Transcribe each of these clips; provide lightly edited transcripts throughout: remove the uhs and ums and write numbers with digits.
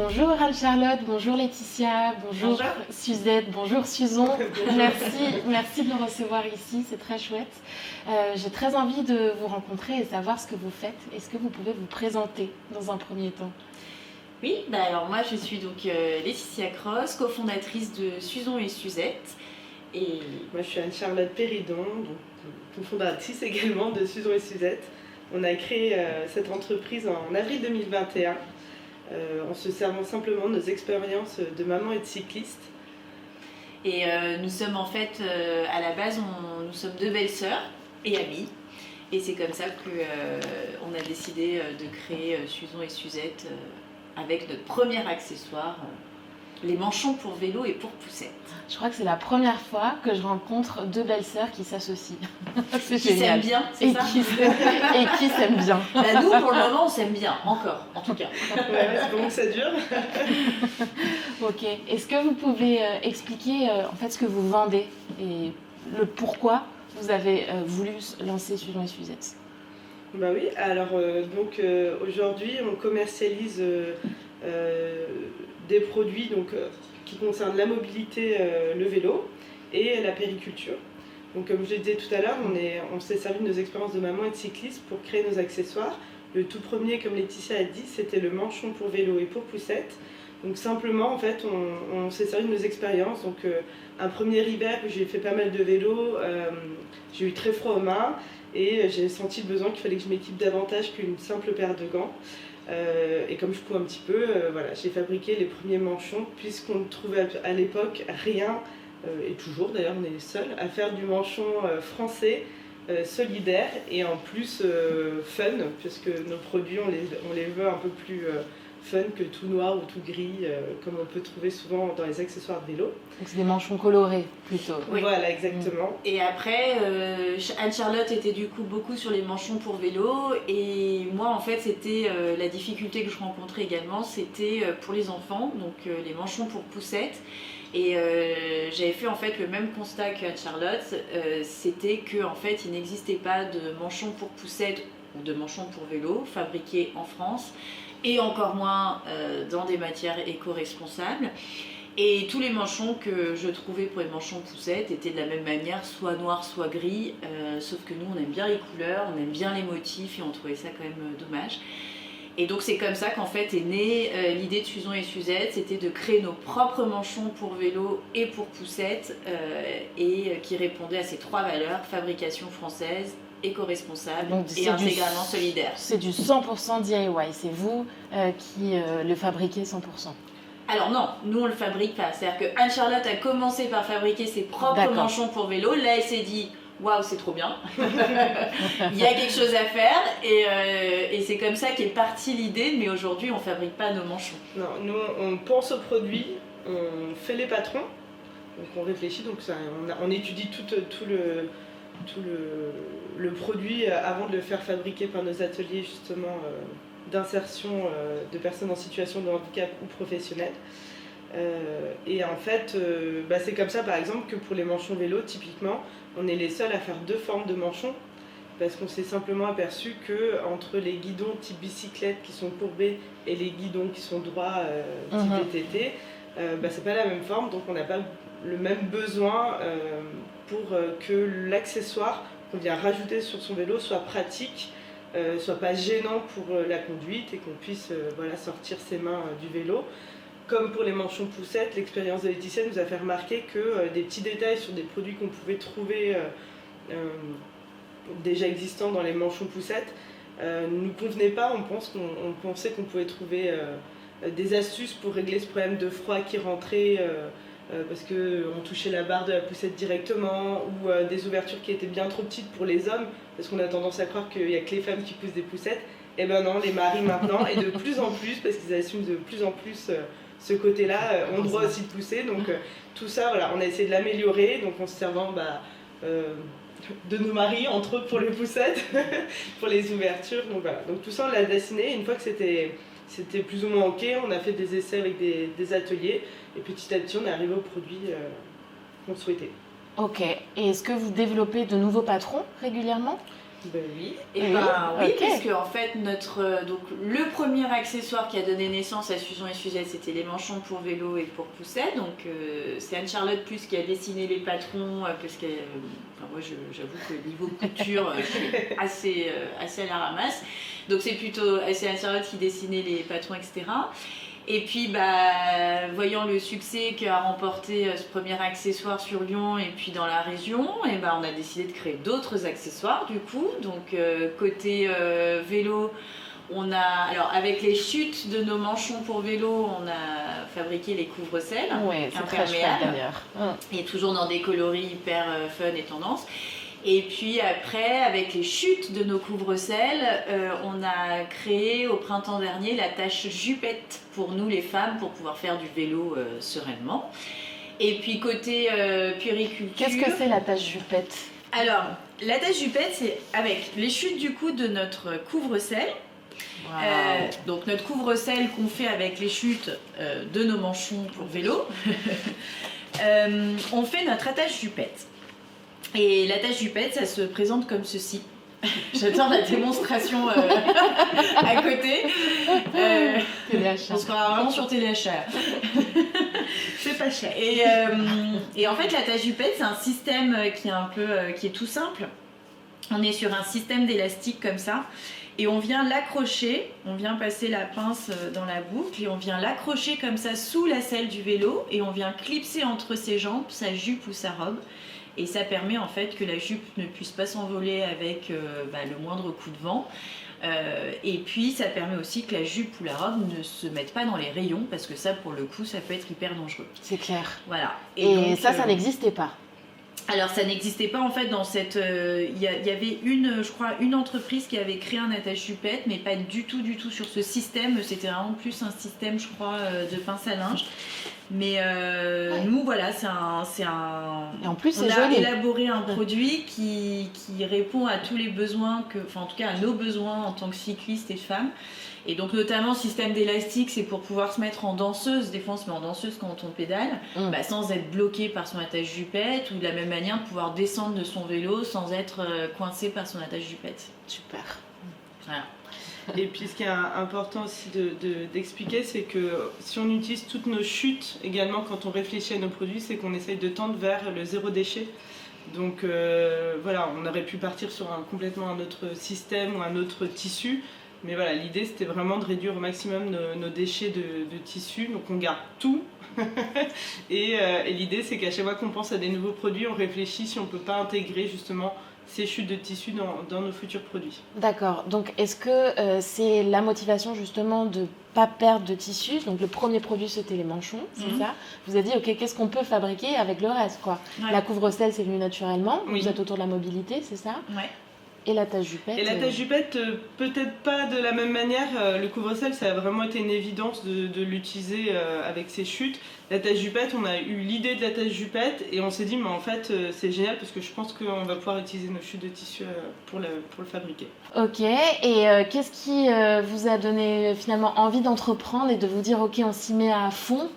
Bonjour Anne-Charlotte, bonjour Laetitia, bonjour Suzette, bonjour Suzon. Merci de nous recevoir ici, c'est très chouette. J'ai très envie de vous rencontrer et savoir ce que vous faites. Est-ce que vous pouvez vous présenter dans un premier temps? Oui, alors moi je suis donc Laetitia Cross, cofondatrice de Suzon et Suzette. Et moi je suis Anne-Charlotte Péridon, donc cofondatrice également de Suzon et Suzette. On a créé cette entreprise en avril 2021 en se servant simplement de nos expériences de maman et de cycliste. Et nous sommes en fait, à la base, nous sommes deux belles-sœurs et amies. Et c'est comme ça qu'on a décidé de créer Suzon et Suzette avec notre premier accessoire, les manchons pour vélo et pour poussette. Je crois que c'est la première fois que je rencontre deux belles-sœurs qui s'associent. C'est génial. Qui s'aiment bien, c'est ça? Et qui s'aiment bien. Bah nous, pour le moment, on s'aime bien, encore, en tout cas. Ouais, c'est bon que ça dure. Ok. Est-ce que vous pouvez expliquer en fait ce que vous vendez et le pourquoi vous avez voulu lancer Suzon et Suzette? Bah oui, alors aujourd'hui on commercialise des produits qui concernent la mobilité, le vélo et la périculture. Donc comme je le disais tout à l'heure, on s'est servi de nos expériences de maman et de cycliste pour créer nos accessoires. Le tout premier, comme Laetitia a dit, c'était le manchon pour vélo et pour poussette. Donc simplement, en fait, on s'est servi de nos expériences. Donc un premier hiver où j'ai fait pas mal de vélo, j'ai eu très froid aux mains et j'ai senti le besoin qu'il fallait que je m'équipe davantage qu'une simple paire de gants. Et comme je cours un petit peu, voilà, j'ai fabriqué les premiers manchons puisqu'on ne trouvait à l'époque rien, et toujours d'ailleurs on est les seuls, à faire du manchon français, solidaire et en plus fun, puisque nos produits on les veut un peu plus fun que tout noir ou tout gris, comme on peut trouver souvent dans les accessoires de vélo. Donc c'est des manchons colorés plutôt. Oui. Voilà, exactement. Et après, Anne-Charlotte était du coup beaucoup sur les manchons pour vélo, et moi en fait c'était la difficulté que je rencontrais également, c'était pour les enfants, donc les manchons pour poussette. Et j'avais fait en fait le même constat qu'Anne-Charlotte, c'était qu'en fait il n'existait pas de manchons pour poussette ou de manchons pour vélo fabriqués en France, et encore moins dans des matières éco-responsables. Et tous les manchons que je trouvais pour les manchons poussettes étaient de la même manière, soit noir, soit gris, sauf que nous on aime bien les couleurs, on aime bien les motifs et on trouvait ça quand même dommage. Et donc c'est comme ça qu'en fait est née l'idée de Suzon et Suzette, c'était de créer nos propres manchons pour vélo et pour poussette, et qui répondaient à ces trois valeurs: fabrication française, éco-responsable et intégralement solidaire. C'est du 100% DIY, c'est vous qui le fabriquez 100%. Alors non, nous on le fabrique pas. C'est-à-dire que Anne-Charlotte a commencé par fabriquer ses propres manchons pour vélo. Là elle s'est dit waouh, c'est trop bien. Il y a quelque chose à faire, et c'est comme ça qu'est partie l'idée. Mais aujourd'hui on fabrique pas nos manchons. Non, nous on pense aux produits, on fait les patrons, donc on réfléchit, donc ça, on étudie tout le produit avant de le faire fabriquer par nos ateliers justement d'insertion de personnes en situation de handicap ou professionnelles. Et en fait, c'est comme ça par exemple que pour les manchons vélo, typiquement, on est les seuls à faire deux formes de manchons, parce qu'on s'est simplement aperçu que entre les guidons type bicyclette qui sont courbés et les guidons qui sont droits type VTT, c'est pas la même forme, donc on n'a pas le même besoin pour que l'accessoire qu'on vient rajouter sur son vélo soit pratique, soit pas gênant pour la conduite et qu'on puisse sortir ses mains du vélo. Comme pour les manchons poussettes, l'expérience de Laetitia nous a fait remarquer que des petits détails sur des produits qu'on pouvait trouver déjà existants dans les manchons poussettes ne nous convenaient pas. On pensait qu'on pouvait trouver des astuces pour régler ce problème de froid qui rentrait parce qu'on touchait la barre de la poussette directement, ou des ouvertures qui étaient bien trop petites pour les hommes, parce qu'on a tendance à croire qu'il n'y a que les femmes qui poussent des poussettes. Et ben non, les maris maintenant, et de plus en plus, parce qu'ils assument de plus en plus ce côté-là, ont le droit aussi de pousser. Donc tout ça, voilà, on a essayé de l'améliorer, donc en se servant de nos maris, entre autres pour les poussettes, pour les ouvertures. Donc voilà, donc tout ça on l'a dessiné. Une fois que c'était plus ou moins ok, on a fait des essais avec des ateliers, et petit à petit on est arrivé au produit qu'on souhaitait. Ok, et est-ce que vous développez de nouveaux patrons régulièrement ? Ben oui. Et Oui, oui, ok. parce que en fait, donc, le premier accessoire qui a donné naissance à Susan et Suzette, c'était les manchons pour vélo et pour poussette. Donc c'est Anne-Charlotte Plus qui a dessiné les patrons, parce que moi j'avoue que niveau couture, je suis assez à la ramasse. Donc c'est Anne-Charlotte qui dessinait les patrons, etc. Et puis, voyant le succès qu'a remporté ce premier accessoire sur Lyon et puis dans la région, et on a décidé de créer d'autres accessoires du coup. Donc, côté vélo, alors avec les chutes de nos manchons pour vélo, on a fabriqué les couvre-selles Oui, c'est très chouette d'ailleurs. et toujours dans des coloris hyper fun et tendance. Et puis après, avec les chutes de nos couvre-selles, on a créé au printemps dernier la tache jupette pour nous les femmes pour pouvoir faire du vélo sereinement. Et puis côté puériculture... Qu'est-ce que c'est la tache jupette? Alors, la tache jupette, c'est avec les chutes du coup de notre couvre-selle. Wow. Donc notre couvre-selle qu'on fait avec les chutes de nos manchons pour vélo. On fait notre attache jupette. Et l'attache jupette, ça se présente comme ceci. J'adore la démonstration à côté. On se croira vraiment sur Téléachat. C'est pas cher. Et en fait, l'attache jupette, c'est un système qui est tout simple. On est sur un système d'élastique comme ça. Et on vient l'accrocher, on vient passer la pince dans la boucle et on vient l'accrocher comme ça sous la selle du vélo et on vient clipser entre ses jambes sa jupe ou sa robe. Et ça permet en fait que la jupe ne puisse pas s'envoler avec le moindre coup de vent. Et puis ça permet aussi que la jupe ou la robe ne se mette pas dans les rayons parce que ça pour le coup ça peut être hyper dangereux. C'est clair. Voilà. Et donc, ça n'existait pas. Alors ça n'existait pas en fait dans cette... Il y avait une entreprise qui avait créé un attache jupette mais pas du tout sur ce système. C'était vraiment plus un système je crois de pince à linge. Mais nous voilà, c'est un... Et en plus, on c'est a joli. élaboré un produit qui répond à tous les besoins, en tout cas à nos besoins en tant que cyclistes et femmes. Et donc notamment système d'élastique, c'est pour pouvoir se mettre en danseuse. Des fois on se met en danseuse quand on pédale, sans être bloqué par son attache jupette, ou de la même manière pouvoir descendre de son vélo sans être coincé par son attache jupette. Super. Voilà. Et puis ce qui est important aussi d'expliquer, c'est que si on utilise toutes nos chutes également quand on réfléchit à nos produits, c'est qu'on essaye de tendre vers le zéro déchet. Donc voilà, on aurait pu partir sur complètement un autre système ou un autre tissu. Mais voilà, l'idée c'était vraiment de réduire au maximum nos déchets de tissu. Donc on garde tout. et l'idée c'est qu'à chaque fois qu'on pense à des nouveaux produits, on réfléchit si on ne peut pas intégrer justement ces chutes de tissu dans nos futurs produits. D'accord. Donc, est-ce que c'est la motivation justement de ne pas perdre de tissu? Donc, le premier produit, c'était les manchons, c'est ça? Vous avez dit, OK, qu'est-ce qu'on peut fabriquer avec le reste, quoi? Ouais. La couvre-selle, c'est venu naturellement. Oui. Vous êtes autour de la mobilité, c'est ça? Ouais. Et la tache jupette? Et la tache jupette, peut-être pas de la même manière. Le couvre-selle, ça a vraiment été une évidence de l'utiliser avec ses chutes. La tache jupette, on a eu l'idée de la tache jupette et on s'est dit, mais en fait, c'est génial parce que je pense qu'on va pouvoir utiliser nos chutes de tissu pour le fabriquer. Ok, et qu'est-ce qui vous a donné finalement envie d'entreprendre et de vous dire, ok, on s'y met à fond?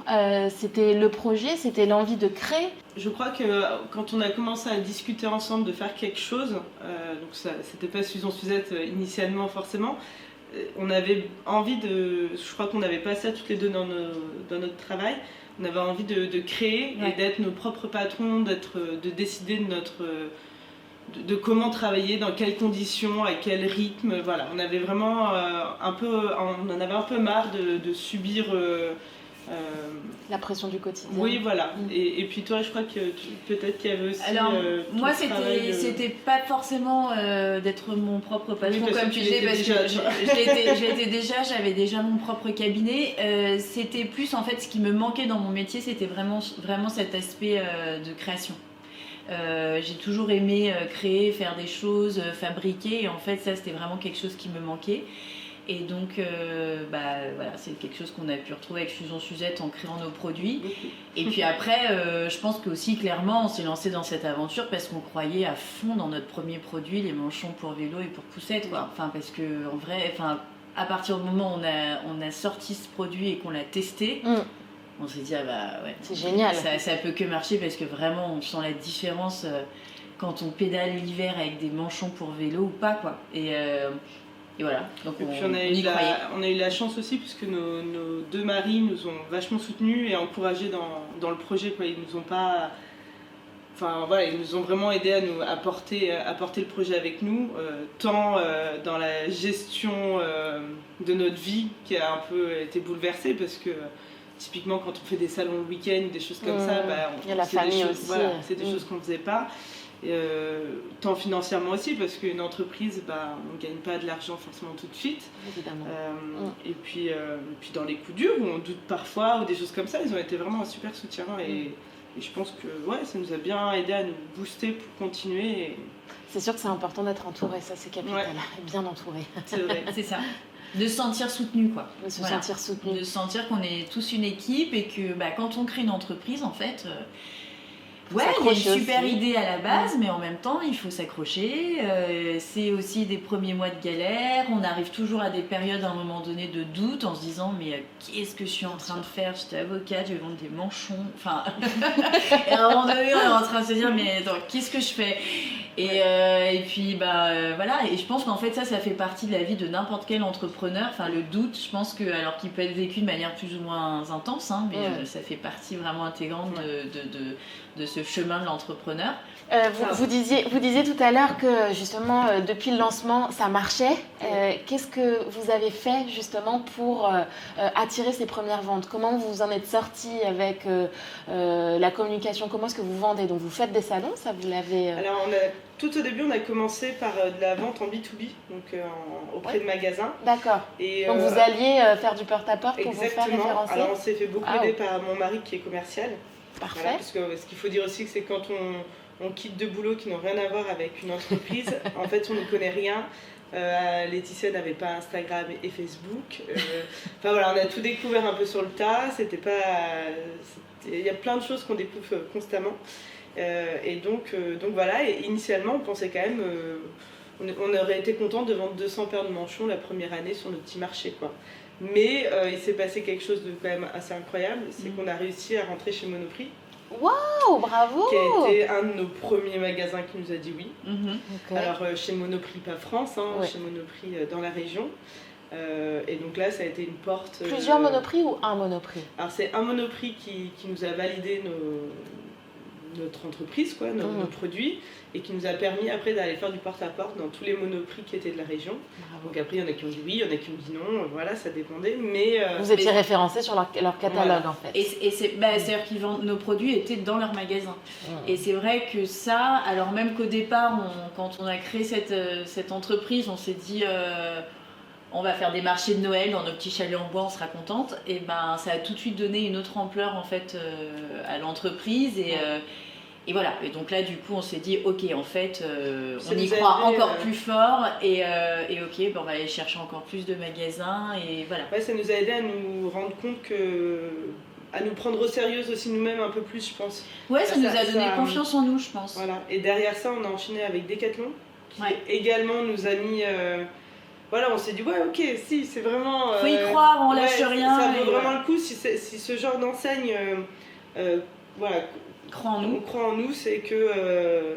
C'était le projet, c'était l'envie de créer? Je crois que quand on a commencé à discuter ensemble de faire quelque chose, donc ça, c'était pas Susan Suzette initialement forcément, on avait envie je crois qu'on avait pas ça toutes les deux dans notre travail, on avait envie de créer et d'être nos propres patrons, de décider de comment travailler, dans quelles conditions, à quel rythme, voilà. On avait vraiment on en avait un peu marre de subir... La pression du quotidien. Oui, voilà. Et puis toi, je crois que peut-être qu'il y avait aussi... Alors, moi, travail, c'était pas forcément d'être mon propre patron, oui, comme tu disais, parce déjà, que je l'étais déjà, j'avais déjà mon propre cabinet. C'était plus, en fait, ce qui me manquait dans mon métier, c'était vraiment cet aspect de création. J'ai toujours aimé créer, faire des choses, fabriquer, et en fait, ça, c'était vraiment quelque chose qui me manquait. Et donc, voilà, c'est quelque chose qu'on a pu retrouver avec Susan Suzette en créant nos produits. Et puis après, je pense qu'aussi, clairement, on s'est lancé dans cette aventure parce qu'on croyait à fond dans notre premier produit, les manchons pour vélo et pour poussette, quoi. Enfin, parce que, en vrai, à partir du moment où on a sorti ce produit et qu'on l'a testé, on s'est dit, ah bah ouais, c'est génial. Ça peut que marcher parce que vraiment, on sent la différence. quand on pédale l'hiver avec des manchons pour vélo ou pas, quoi. Et voilà. Donc et puis on a eu la chance aussi, puisque nos deux maris nous ont vachement soutenus et encouragés dans le projet, quoi. Ils nous ont pas... Enfin voilà, ils nous ont vraiment aidés à porter le projet avec nous, tant dans la gestion de notre vie qui a un peu été bouleversée, parce que typiquement quand on fait des salons le week-end, des choses comme ça, il y a la famille aussi. Voilà, c'est des choses qu'on ne faisait pas. Tant financièrement aussi, parce qu'une entreprise, on ne gagne pas de l'argent forcément tout de suite. Évidemment. Et puis dans les coups durs, où on doute parfois, ou des choses comme ça, ils ont été vraiment un super soutien. Et je pense que ça nous a bien aidé à nous booster pour continuer. C'est sûr que c'est important d'être entouré, ça c'est capital, bien entouré. C'est vrai. C'est ça. De se sentir soutenu, quoi. De se sentir soutenu. De sentir qu'on est tous une équipe et que quand on crée une entreprise, en fait... il y a une super idée à la base, mais en même temps, il faut s'accrocher. C'est aussi des premiers mois de galère. On arrive toujours à des périodes, à un moment donné, de doute, en se disant, mais qu'est-ce que je suis en train de faire? J'étais avocate, je vais vendre des manchons. Enfin, et à un moment donné, on est en train de se dire, mais attends, qu'est-ce que je fais? Et puis, voilà. Et je pense qu'en fait, ça fait partie de la vie de n'importe quel entrepreneur. Enfin, le doute, je pense que, alors qu'il peut être vécu de manière plus ou moins intense, hein, mais ça fait partie vraiment intégrante de ce chemin de l'entrepreneur. Vous disiez tout à l'heure que justement depuis le lancement ça marchait. Qu'est-ce que vous avez fait justement pour attirer ces premières ventes? Comment vous en êtes sorti avec la communication? Comment est-ce que vous vendez? Donc vous faites des salons, ça vous l'avez... Alors tout au début on a commencé par de la vente en B2B, donc auprès de magasins. D'accord. Donc vous alliez faire du porte-à-porte pour vous faire référencer? Alors on s'est fait beaucoup aider par mon mari qui est commercial. Parfait. Voilà, parce que ce qu'il faut dire aussi, c'est que quand on quitte deux boulots qui n'ont rien à voir avec une entreprise, en fait, on ne connaît rien. Laetitia n'avait pas Instagram et Facebook. Enfin voilà, on a tout découvert un peu sur le tas. Il y a plein de choses qu'on découvre constamment. Et donc voilà, et initialement, on pensait quand même... on aurait été content de vendre 200 paires de manchons la première année sur notre petit marché, quoi. Mais il s'est passé quelque chose de quand même assez incroyable, c'est qu'on a réussi à rentrer chez Monoprix. Waouh, bravo! Qui a été un de nos premiers magasins qui nous a dit oui. Okay. Alors chez Monoprix, pas France, chez Monoprix dans la région. Et donc là, ça a été une porte... Plusieurs Monoprix ou un Monoprix? Alors c'est un Monoprix qui nous a validé notre entreprise, quoi, nos produits, et qui nous a permis après d'aller faire du porte-à-porte dans tous les Monoprix qui étaient de la région. Bravo. Donc après, il y en a qui ont dit oui, il y en a qui ont dit non, voilà, ça dépendait. Mais vous étiez référencés sur leur catalogue, en fait. Et c'est-à-dire qu'ils vendent, nos produits étaient dans leur magasin. Et c'est vrai que ça, alors même qu'au départ, quand on a créé cette entreprise, on s'est dit... on va faire des marchés de Noël dans nos petits chalets en bois, on sera contente. Et ça a tout de suite donné une autre ampleur en fait à l'entreprise et voilà. Et donc là du coup on s'est dit ok en fait on y croit encore plus fort et ok on va aller chercher encore plus de magasins et voilà. Ouais, ça nous a aidé à nous rendre compte à nous prendre au sérieux aussi nous-mêmes un peu plus, je pense. Ouais, ça nous a donné confiance en nous, je pense. Voilà. Et derrière ça on a enchaîné avec Decathlon qui également nous a mis voilà, on s'est dit, ouais, ok, si, c'est vraiment... faut y croire, on lâche rien. Ça vaut vraiment le coup, si ce genre d'enseigne, voilà, on croit en nous, c'est que...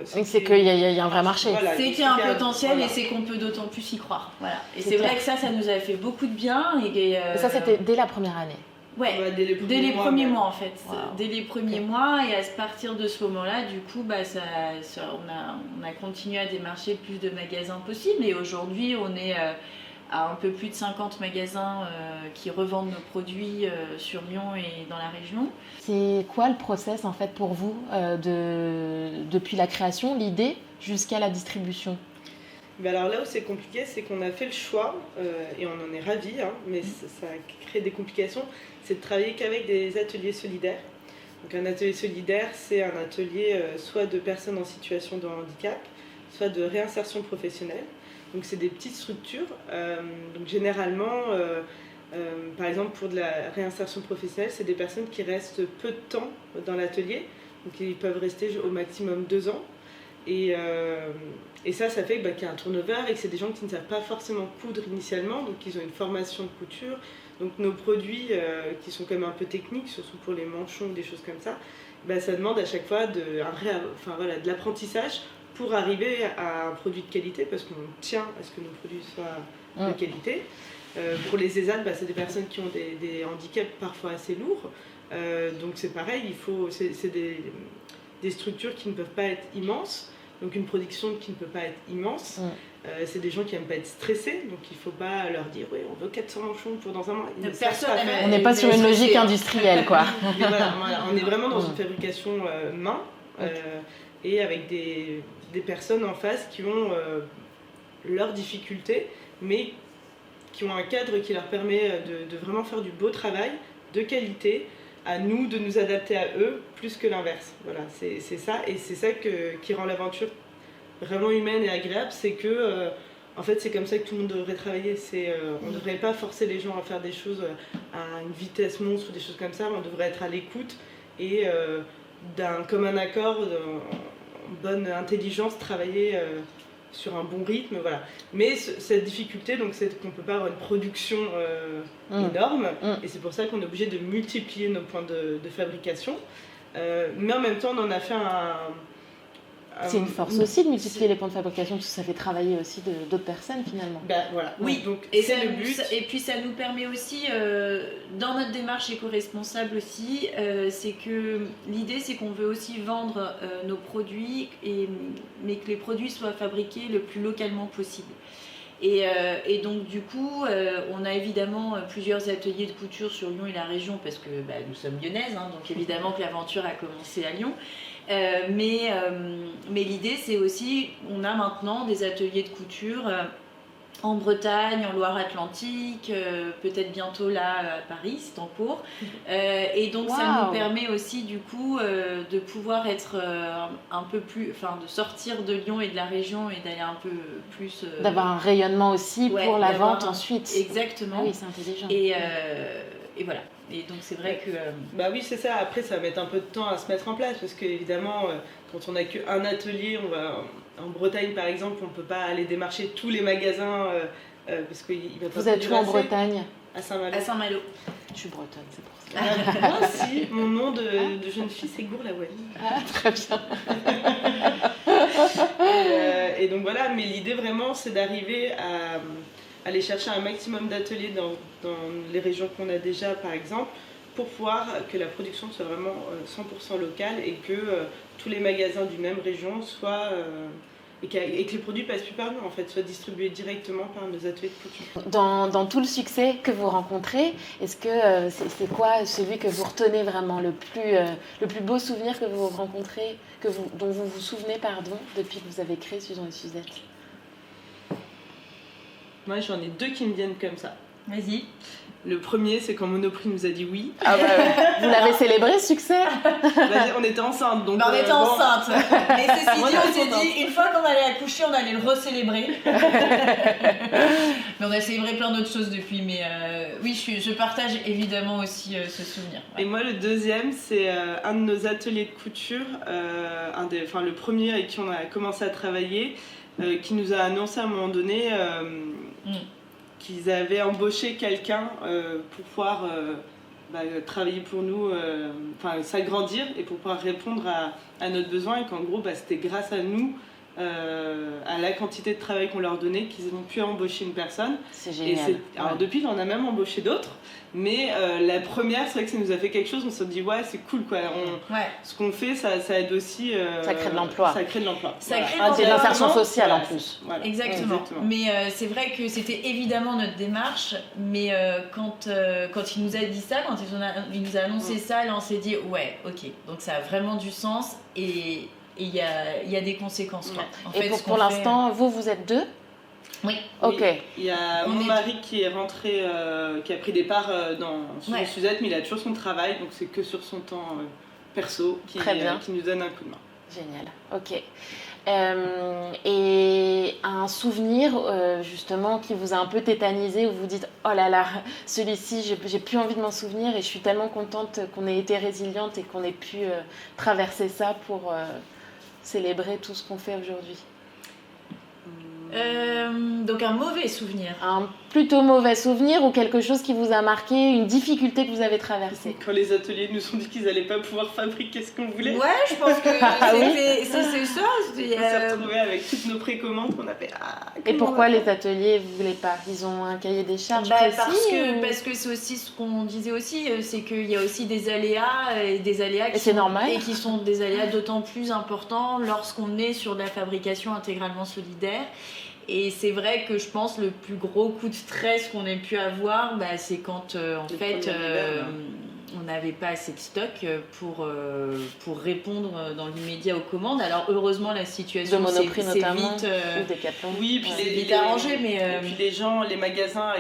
c'est qu'il y a un vrai marché. Voilà, c'est qu'il y a un potentiel et c'est qu'on peut d'autant plus y croire. Voilà. Et c'est vrai que ça nous a fait beaucoup de bien. Et ça, c'était dès la première année? Ouais, dès les premiers mois en fait. Wow. Dès les premiers mois, et à partir de ce moment-là, du coup, on a continué à démarcher le plus de magasins possible. Et aujourd'hui, on est à un peu plus de 50 magasins qui revendent nos produits sur Lyon et dans la région. C'est quoi le process en fait pour vous depuis la création, l'idée, jusqu'à la distribution? Alors là où c'est compliqué, c'est qu'on a fait le choix, et on en est ravis, mais ça crée des complications, c'est de travailler qu'avec des ateliers solidaires. Donc un atelier solidaire, c'est un atelier soit de personnes en situation de handicap, soit de réinsertion professionnelle. Donc c'est des petites structures. Donc généralement, par exemple pour de la réinsertion professionnelle, c'est des personnes qui restent peu de temps dans l'atelier. Donc ils peuvent rester au maximum 2 ans. Et ça fait qu'il y a un turnover et que c'est des gens qui ne savent pas forcément coudre initialement, donc ils ont une formation de couture. Donc nos produits qui sont quand même un peu techniques, surtout pour les manchons, des choses comme ça, ça demande à chaque fois de l'apprentissage pour arriver à un produit de qualité, parce qu'on tient à ce que nos produits soient de qualité. Pour les ESAT, c'est des personnes qui ont des handicaps parfois assez lourds. Donc c'est pareil, c'est des structures qui ne peuvent pas être immenses, donc une production qui ne peut pas être immense. C'est des gens qui n'aiment pas être stressés, donc il ne faut pas leur dire oui, on veut 400 manchons pour dans un mois. On n'est pas sur une logique industrielle, quoi. Voilà, on est vraiment dans une fabrication main, et avec des personnes en face qui ont leurs difficultés, mais qui ont un cadre qui leur permet de vraiment faire du beau travail, de qualité, à nous de nous adapter à eux, plus que l'inverse. Voilà, c'est ça, et c'est ça qui rend l'aventure vraiment humaine et agréable, c'est que en fait c'est comme ça que tout le monde devrait travailler. On ne devrait pas forcer les gens à faire des choses à une vitesse monstre ou des choses comme ça, on devrait être à l'écoute et d'un commun accord, en bonne intelligence, travailler sur un bon rythme, voilà. Mais cette difficulté, donc, c'est qu'on ne peut pas avoir une production énorme, et c'est pour ça qu'on est obligé de multiplier nos points de fabrication. Mais en même temps, on en a fait c'est une force aussi de multiplier les points de fabrication, parce que ça fait travailler aussi d'autres personnes finalement. Voilà. Oui, donc et c'est le but. Et puis ça nous permet aussi, dans notre démarche éco-responsable aussi, c'est que l'idée c'est qu'on veut aussi vendre nos produits, mais que les produits soient fabriqués le plus localement possible. Et donc du coup, on a évidemment plusieurs ateliers de couture sur Lyon et la région, parce que nous sommes lyonnaises, donc évidemment que l'aventure a commencé à Lyon. Mais l'idée c'est aussi, on a maintenant des ateliers de couture en Bretagne, en Loire-Atlantique, peut-être bientôt là à Paris, c'est en cours. Et donc ça nous permet aussi du coup de pouvoir être un peu plus, de sortir de Lyon et de la région et d'aller un peu plus... d'avoir un rayonnement aussi pour la vente ensuite. Exactement. Ah oui, c'est intelligent. Et voilà. Et donc c'est vrai que... oui, c'est ça. Après, ça va mettre un peu de temps à se mettre en place, parce qu'évidemment, quand on n'a qu'un atelier, en Bretagne par exemple, on ne peut pas aller démarcher tous les magasins, parce qu'il va pas. Vous êtes où en Bretagne ? À Saint-Malo. À Saint-Malo. Je suis bretonne, c'est pour ça. Moi aussi, mon nom de jeune fille, c'est Gourlaouane. Ah, très bien. Et donc voilà, mais l'idée vraiment, c'est d'arriver à aller chercher un maximum d'ateliers dans les régions qu'on a déjà, par exemple, pour pouvoir que la production soit vraiment 100% locale, et que tous les magasins d'une même région soient... et que les produits passent plus par nous, en fait, soient distribués directement par nos ateliers de couture. Dans tout le succès que vous rencontrez, est-ce que c'est quoi celui que vous retenez vraiment, le plus beau souvenir que vous rencontrez, dont vous vous souvenez, depuis que vous avez créé Suzon et Suzette ? Moi, j'en ai deux qui me viennent comme ça. Vas-y. Le premier, c'est quand Monoprix nous a dit oui. Ah vous l'avez célébré, ce succès ? On était enceinte, donc... on était enceinte. Mais ceci dit, on s'est dit, une fois qu'on allait accoucher, on allait le recélébrer. Mais on a célébré plein d'autres choses depuis. Mais oui, je partage évidemment aussi ce souvenir. Ouais. Et moi, le deuxième, c'est un de nos ateliers de couture, le premier avec qui on a commencé à travailler, qui nous a annoncé à un moment donné qu'ils avaient embauché quelqu'un pour pouvoir travailler pour nous, s'agrandir, et pour pouvoir répondre à notre besoin, et qu'en gros c'était grâce à nous, à la quantité de travail qu'on leur donnait, qu'ils ont pu embaucher une personne. C'est génial. Alors depuis, on a même embauché d'autres, mais la première, c'est vrai que ça nous a fait quelque chose. On s'est dit ouais, c'est cool quoi. Ce qu'on fait, ça aide aussi. Ça crée de l'emploi. Ça crée de l'emploi. Ça crée de l'insertion sociale en plus. Voilà. Exactement. Mais c'est vrai que c'était évidemment notre démarche, mais quand il nous a dit ça, quand il nous a annoncé ça, là on s'est dit ouais, ok, donc ça a vraiment du sens, et il y a des conséquences. Quoi. En fait, pour l'instant, vous êtes deux ? Oui. Ok. Il y a mon mari qui est rentré, qui a pris des parts sur Suzette, mais il a toujours son travail, donc c'est que sur son temps perso qui nous donne un coup de main. Génial, ok. Et un souvenir justement qui vous a un peu tétanisé, où vous dites oh là là, celui-ci j'ai plus envie de m'en souvenir, et je suis tellement contente qu'on ait été résiliente et qu'on ait pu traverser ça pour célébrer tout ce qu'on fait aujourd'hui. Donc un mauvais souvenir. Un plutôt mauvais souvenir ou quelque chose qui vous a marqué, une difficulté que vous avez traversée? Quand les ateliers nous ont dit qu'ils n'allaient pas pouvoir fabriquer ce qu'on voulait. Ouais, je pense que c'est ça. On s'est retrouvés avec toutes nos précommandes qu'on a fait. Et pourquoi les ateliers, vous voulez pas? Ils ont un cahier des charges précis parce que c'est aussi ce qu'on disait aussi, c'est qu'il y a aussi des aléas et c'est normal. Et qui sont des aléas d'autant plus importants lorsqu'on est sur de la fabrication intégralement solidaire. Et c'est vrai que je pense le plus gros coup de stress qu'on ait pu avoir, c'est quand on n'avait pas assez de stock pour répondre dans l'immédiat aux commandes. Alors heureusement la situation de Monoprix s'est notamment, vite, oui, puis vite arrangée, mais et puis les gens, les magasins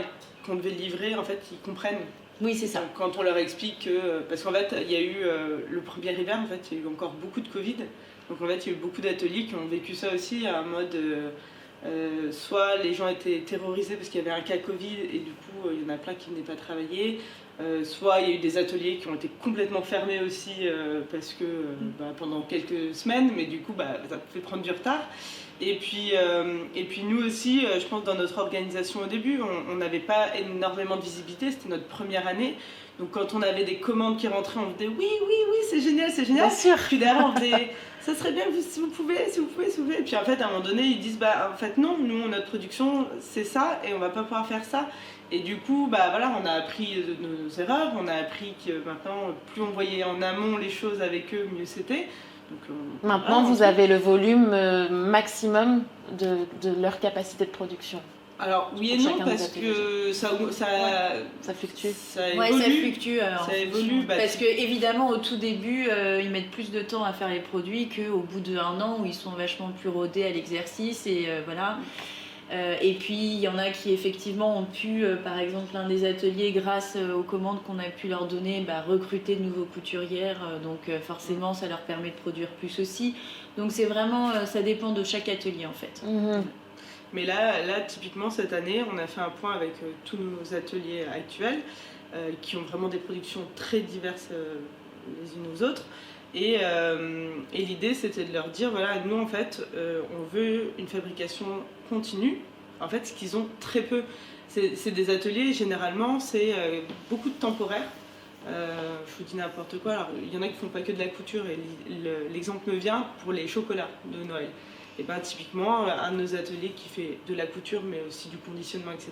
qu'on devait livrer, en fait, ils comprennent. Oui, c'est ça. Donc, quand on leur explique que, parce qu'en fait, il y a eu le premier hiver, en fait, il y a eu encore beaucoup de Covid. Donc en fait, il y a eu beaucoup d'ateliers qui ont vécu ça aussi, à un mode. Soit les gens étaient terrorisés parce qu'il y avait un cas Covid et du coup il y en a plein qui ne venaient pas travailler, soit il y a eu des ateliers qui ont été complètement fermés aussi parce que pendant quelques semaines, mais du coup ça fait prendre du retard. Et puis nous aussi, je pense dans notre organisation au début, on n'avait pas énormément de visibilité, c'était notre première année. Donc quand on avait des commandes qui rentraient, on disait oui, c'est génial. Bien sûr. Puis derrière on disait ça serait bien si vous pouvez. Et puis en fait à un moment donné ils disent en fait non, nous notre production c'est ça et on va pas pouvoir faire ça. Et du coup voilà, on a appris de nos erreurs, on a appris que maintenant plus on voyait en amont les choses avec eux, mieux c'était. Donc, maintenant vous avez le volume maximum de leur capacité de production. Alors oui et non, parce que ça fluctue. Ça évolue. Ça évolue parce que évidemment au tout début ils mettent plus de temps à faire les produits qu'au bout d'1 an où ils sont vachement plus rodés à l'exercice et voilà. Et puis il y en a qui effectivement ont pu, par exemple l'un des ateliers grâce aux commandes qu'on a pu leur donner, recruter de nouveaux couturières, donc forcément ça leur permet de produire plus aussi. Donc c'est vraiment, ça dépend de chaque atelier en fait. Mmh. Mais là, typiquement, cette année, on a fait un point avec tous nos ateliers actuels qui ont vraiment des productions très diverses les unes aux autres. Et l'idée, c'était de leur dire, voilà, nous, en fait, on veut une fabrication continue. En fait, ce qu'ils ont très peu. C'est des ateliers, généralement, c'est beaucoup de temporaire. Je vous dis n'importe quoi. Alors, il y en a qui font pas que de la couture et l'exemple me vient pour les chocolats de Noël. Et typiquement, un de nos ateliers qui fait de la couture mais aussi du conditionnement, etc.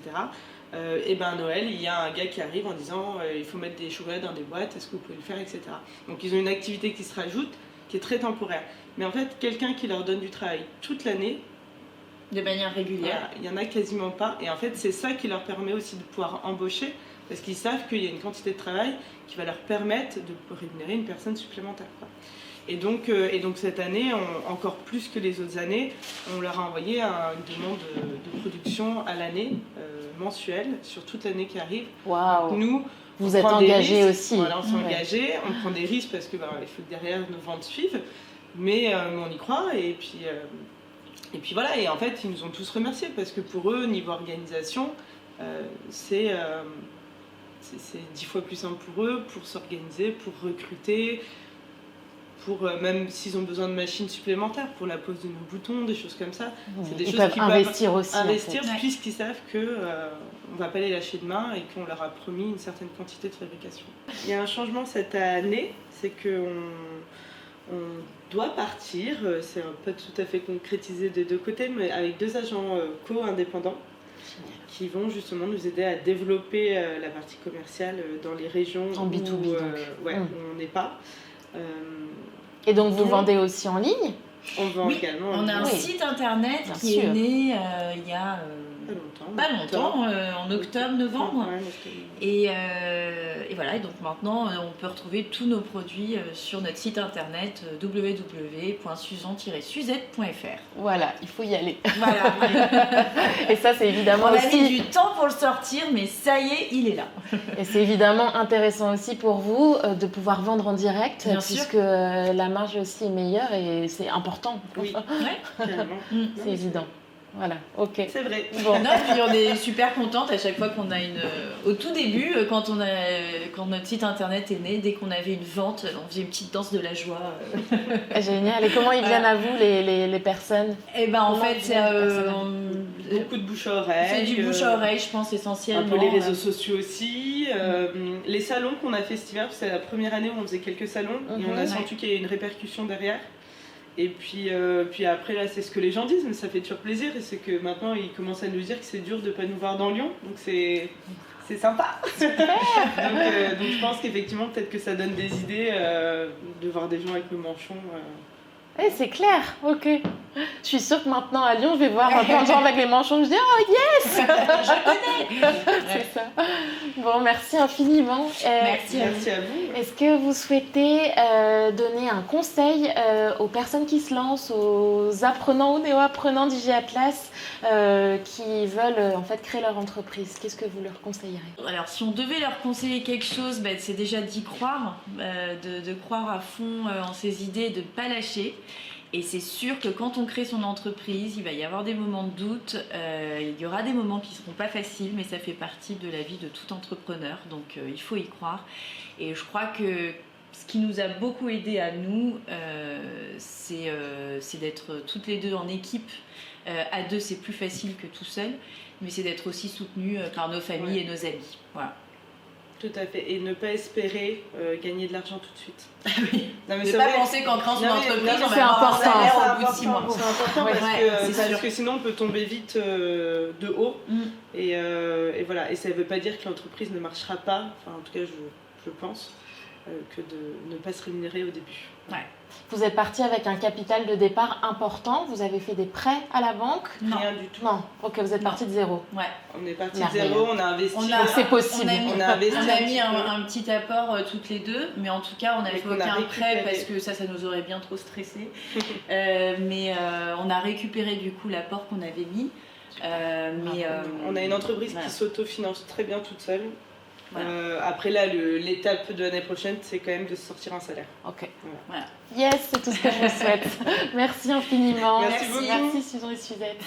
À Noël, il y a un gars qui arrive en disant il faut mettre des chocolats dans des boîtes, est-ce que vous pouvez le faire, etc. Donc ils ont une activité qui se rajoute, qui est très temporaire. Mais en fait, quelqu'un qui leur donne du travail toute l'année, de manière régulière, il n'y en a quasiment pas. Et en fait, c'est ça qui leur permet aussi de pouvoir embaucher, parce qu'ils savent qu'il y a une quantité de travail qui va leur permettre de rémunérer une personne supplémentaire, quoi. Et donc cette année, encore plus que les autres années, on leur a envoyé une demande de production à l'année, mensuelle, sur toute l'année qui arrive. Waouh. Nous, vous êtes engagés aussi. Voilà, on s'est engagés, on prend des risques parce que il faut que derrière nos ventes suivent, mais on y croit et puis voilà. Et en fait, ils nous ont tous remerciés parce que pour eux, niveau organisation, c'est 10 fois plus simple pour eux, pour s'organiser, pour recruter. Pour même s'ils ont besoin de machines supplémentaires pour la pose de nos boutons, des choses comme ça. C'est des ils choses peuvent qu'ils investir aussi. Puisqu'ils savent qu'on ne va pas les lâcher demain et qu'on leur a promis une certaine quantité de fabrication. Il y a un changement cette année, c'est qu'on doit partir, c'est pas tout à fait concrétisé des deux côtés, mais avec 2 agents co-indépendants qui vont justement nous aider à développer la partie commerciale dans les régions en B2B, où on n'est pas. Et donc vous vendez aussi en ligne? On vend également. On a un site internet qui est né il y a pas longtemps, en octobre-novembre. Et voilà, et donc maintenant on peut retrouver tous nos produits sur notre site internet www.suzan-suzette.fr. Voilà, il faut y aller. Voilà. Et ça c'est évidemment on aussi... a mis du temps pour le sortir, mais ça y est, il est là. Et c'est évidemment intéressant aussi pour vous de pouvoir vendre en direct, puisque la marge aussi est meilleure et c'est important. Oui, c'est évident. Voilà, ok. C'est vrai. Bon. Non, puis on est super contente à chaque fois qu'on a au tout début, quand notre site internet est né, dès qu'on avait une vente, on faisait une petite danse de la joie. Génial. Et comment ils viennent à vous, les personnes? Et ben en Comment fait, ils viennent, les personnes Beaucoup de bouche à oreille. c'est du bouche à oreille, je pense, Un essentiellement. peu les réseaux sociaux aussi. Les salons qu'on a fait cet hiver, c'est la première année où on faisait quelques salons et on a senti qu'il y a une répercussion derrière. Et puis après, là, c'est ce que les gens disent, mais ça fait toujours plaisir. Et c'est que maintenant, ils commencent à nous dire que c'est dur de ne pas nous voir dans Lyon. Donc c'est sympa. donc je pense qu'effectivement, peut-être que ça donne des idées de voir des gens avec le manchon. Eh, c'est clair, ok. Je suis sûre que maintenant à Lyon, je vais voir plein de gens avec les manchons. Je dis oh yes, Je connais. c'est ça. Bon, merci infiniment. Merci à Merci à vous. Est-ce que vous souhaitez donner un conseil aux personnes qui se lancent, aux apprenants ou néo-apprenants d'IG Atlas qui veulent en fait créer leur entreprise? Qu'est-ce que vous leur conseillerez? Alors, si on devait leur conseiller quelque chose, c'est déjà d'y croire, de croire à fond en ses idées, de ne pas lâcher. Et c'est sûr que quand on crée son entreprise, il va y avoir des moments de doute, il y aura des moments qui ne seront pas faciles, mais ça fait partie de la vie de tout entrepreneur, donc il faut y croire. Et je crois que ce qui nous a beaucoup aidé à nous, c'est d'être toutes les deux en équipe. À deux, c'est plus facile que tout seul, mais c'est d'être aussi soutenu par nos familles et nos amis. Voilà. Tout à fait. Et ne pas espérer gagner de l'argent tout de suite. Oui. Non, mais Ne c'est pas vrai. penser qu'en créant son entreprise, on c'est va avoir un important. salaire C'est au bout de 6 mois. C'est important Ouais, parce que sinon on peut tomber vite de haut. Et voilà. Et ça ne veut pas dire que l'entreprise ne marchera pas. Enfin, en tout cas, je pense que de ne pas se rémunérer au début. Ouais. Vous êtes parti avec un capital de départ important. Vous avez fait des prêts à la banque? Non. Rien du tout. Non. Ok, vous êtes parti de zéro. Ouais. On est parti de Merveilleux. zéro, on a investi. C'est possible. On a investi a mis un petit peu. un petit apport toutes les deux, mais en tout cas, on n'avait Mais fait qu'on a aucun récupéré. prêt parce que ça nous aurait bien trop stressé. Mais on a récupéré du coup l'apport qu'on avait mis. On a une entreprise voilà. qui s'autofinance très bien toute seule. Voilà. Après là, l'étape de l'année prochaine, c'est quand même de sortir un salaire. Ok. Voilà. Yes, c'est tout ce que je vous souhaite. Merci infiniment. Merci beaucoup. Merci Susan et Suzette.